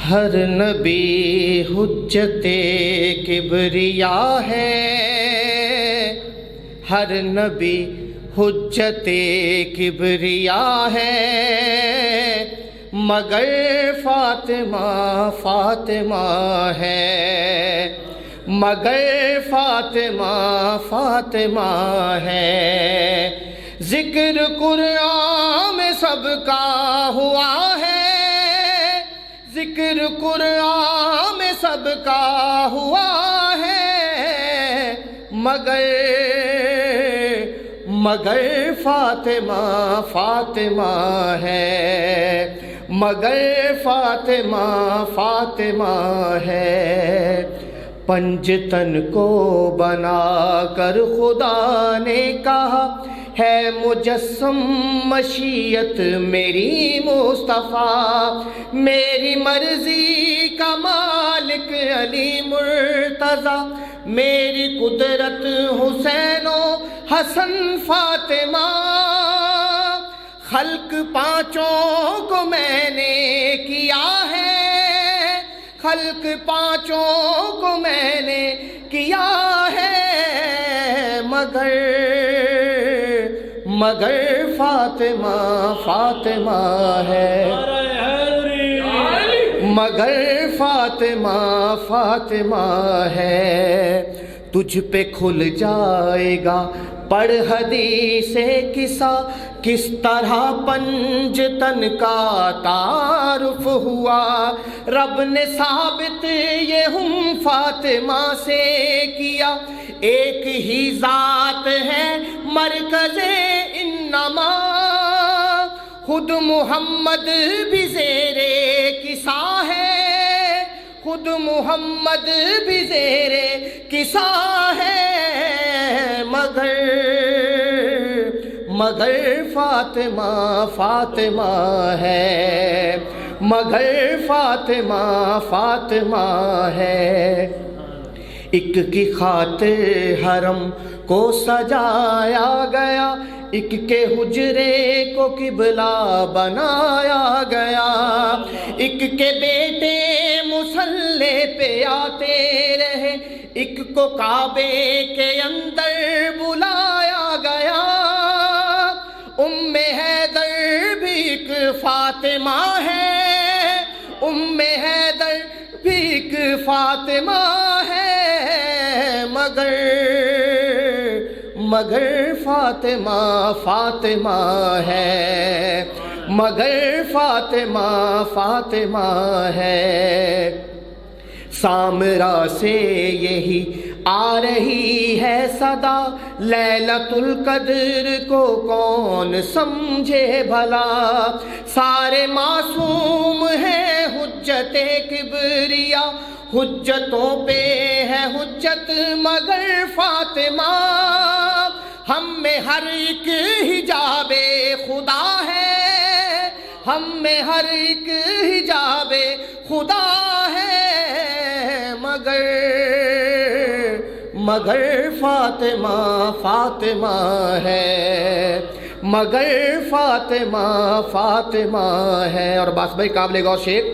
ہر نبی حجت کبریا ہے، ہر نبی حجت کبریا ہے، مگر فاطمہ فاطمہ ہے، مگر فاطمہ فاطمہ ہے۔ ذکر قرآن میں سب کا ہوا ہے، ذکر قرآن میں سب کا ہوا ہے، مگر فاطمہ فاطمہ ہے، مگر فاطمہ فاطمہ ہے۔ پنجتن کو بنا کر خدا نے کہا ہے مجسم مشیت میری مصطفیٰ، میری مرضی کا مالک علی مرتضیٰ، میری قدرت حسین و حسن فاطمہ، خلق پانچوں کو میں نے کیا ہے، خلق پانچوں کو میں نے کیا ہے، مگر فاطمہ فاطمہ ہے، مگر فاطمہ فاطمہ ہے۔ تجھ پہ کھل جائے گا پڑھ حدیث قصہ، کس طرح پنجتن کا تعارف ہوا، رب نے ثابت یہ ہم فاطمہ سے کیا، ایک ہی ذات ہے مرکز انما، خود محمد بھی زیر کسا ہے، خود محمد بھی زیر کسا ہے، مگر فاطمہ فاطمہ ہے، مگر فاطمہ فاطمہ ہے۔ ایک کی خاطر حرم کو سجایا گیا، ایک کے حجرے کو قبلہ بنایا گیا، ایک کے بیٹے مصلی پہ آتے رہے، ایک کو کعبے کے اندر بلایا گیا۔ ام حیدر بھی ایک فاطمہ ہے، ام حیدر بھی ایک فاطمہ ہے، مگر فاطمہ فاطمہ ہے، مگر فاطمہ فاطمہ ہے۔ سامرا سے یہی آ رہی ہے صدا، لیلۃ القدر کو کون سمجھے بھلا، سارے معصوم ہیں حجت کبریا، حجتوں پہ ہے حجت مگر فاطمہ، ہم میں ہر ایک حجاب خدا ہے، ہم میں ہر ایک حجاب خدا ہے، مگر فاطمہ فاطمہ ہے، مگر فاطمہ فاطمہ ہے۔ اور باس بھائی قابل غور شیخ،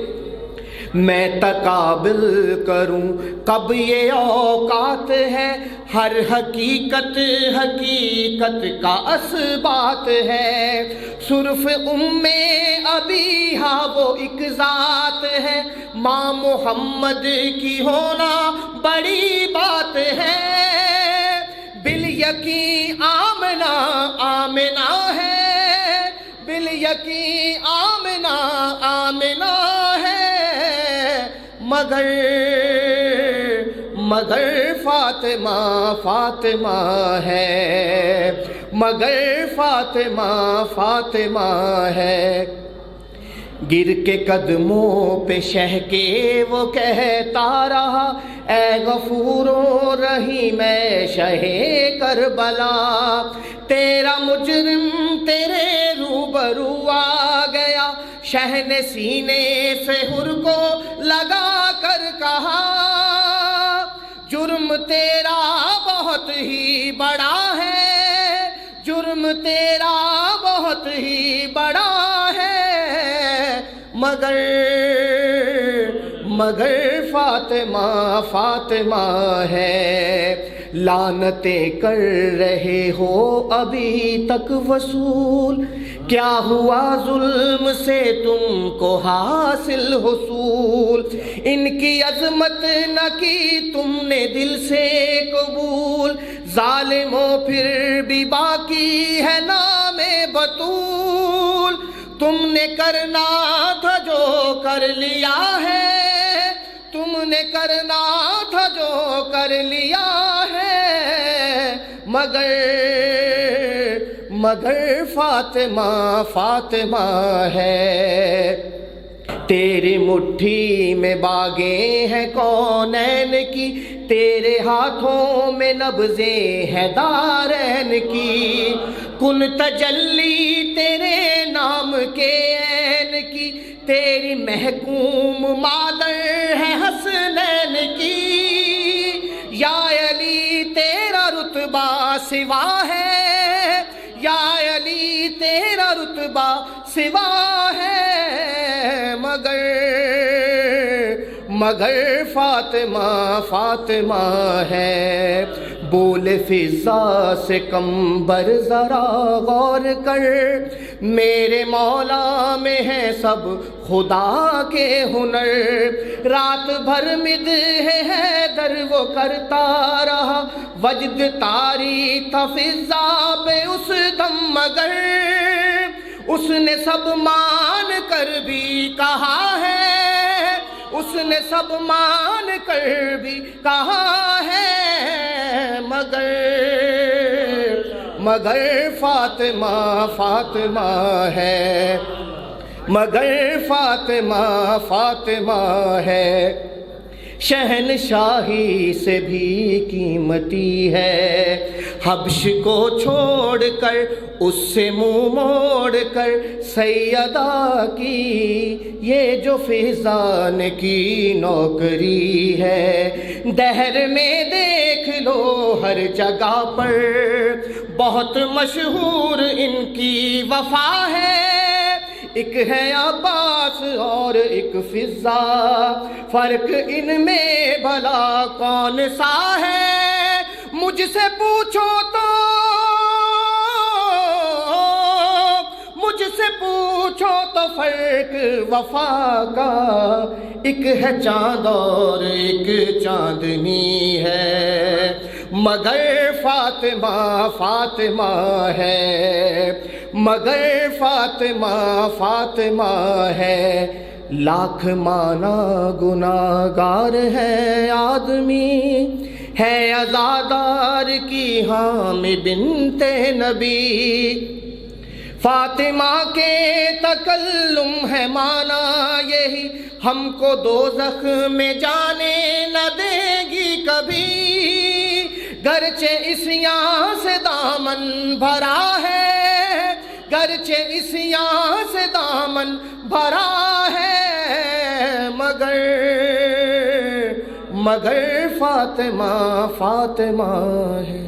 میں تقابل کروں کب یہ اوقات ہے، ہر حقیقت حقیقت کا اثبات ہے، صرف ام ابیہا وہ ایک ذات ہے، ماں محمد کی ہونا بڑی بات ہے، بالیقین آمنہ آمنہ ہے، بالیقین آمنہ آمنہ ہے، مگر فاطمہ فاطمہ ہے، مگر فاطمہ فاطمہ ہے۔ گر کے قدموں پہ شہ کے وہ کہتا رہا، اے غفور و رحیم اے شہ کربلا، تیرا مجرم تیرے روبرو آ گیا، شہ نے سینے سے ہر کو لگا کر کہا، جرم تیرا بہت ہی بڑا ہے، جرم تیرا بہت ہی بڑا ہے، مگر مگر فاطمہ فاطمہ ہے، لعنتیں کر رہے ہو ابھی تک وصول، کیا ہوا ظلم سے تم کو حاصل حصول، ان کی عظمت نہ کی تم نے دل سے قبول، ظالموں پھر بھی باقی ہے نام بطول، تم نے کرنا تھا جو کر لیا ہے، تم نے کرنا تھا جو کر لیا ہے، مگر فاطمہ فاطمہ ہے، تیری مٹھی میں باغیں ہیں کونین کی، تیرے ہاتھوں میں نبضیں ہیں دارین کی، کن تجلی تیرے نام کے عین کی، تیری محکوم مادر ہے حسنین کی، یا علی تیرا رتبہ سوا ہے، یا علی تیرا رتبہ سوا ہے، مگر فاطمہ فاطمہ ہے، بول فضا سے کمبر ذرا غور کر، میرے مولا میں ہے سب خدا کے ہنر، رات بھر مدح حیدر وہ کرتا رہا، وجد طاری تھا فضا پہ اس دم، مگر اس نے سب مان کر بھی کہا ہے، اس نے سب مان کر بھی کہا ہے، مگر فاطمہ فاطمہ ہے، مگر فاطمہ فاطمہ ہے، شہنشاہی سے بھی قیمتی ہے، حبش کو چھوڑ کر اس سے منہ موڑ کر سیدہ کی یہ جو فضان کی نوکری ہے، دہر میں دیکھ لو ہر جگہ پر بہت مشہور ان کی وفا ہے، ایک ہے عباس اور ایک فضا، فرق ان میں بھلا کون سا ہے، مجھ سے پوچھو تو فرق وفا کا، ایک ہے چاند اور ایک چاندنی ہے، مگر فاطمہ فاطمہ ہے، مگر فاطمہ فاطمہ ہے، لاکھ مانا گناہگار ہے آدمی، ہے عزادار کی حامی بنت نبی، فاطمہ کے تکلم ہے مانا یہی، ہم کو دوزخ میں جانے نہ دے گی کبھی، گرچہ عصیاں سے دامن بھرا ہے، گرچہ عصیاں سے دامن بھرا ہے، مگر فاطمہ فاطمہ ہے۔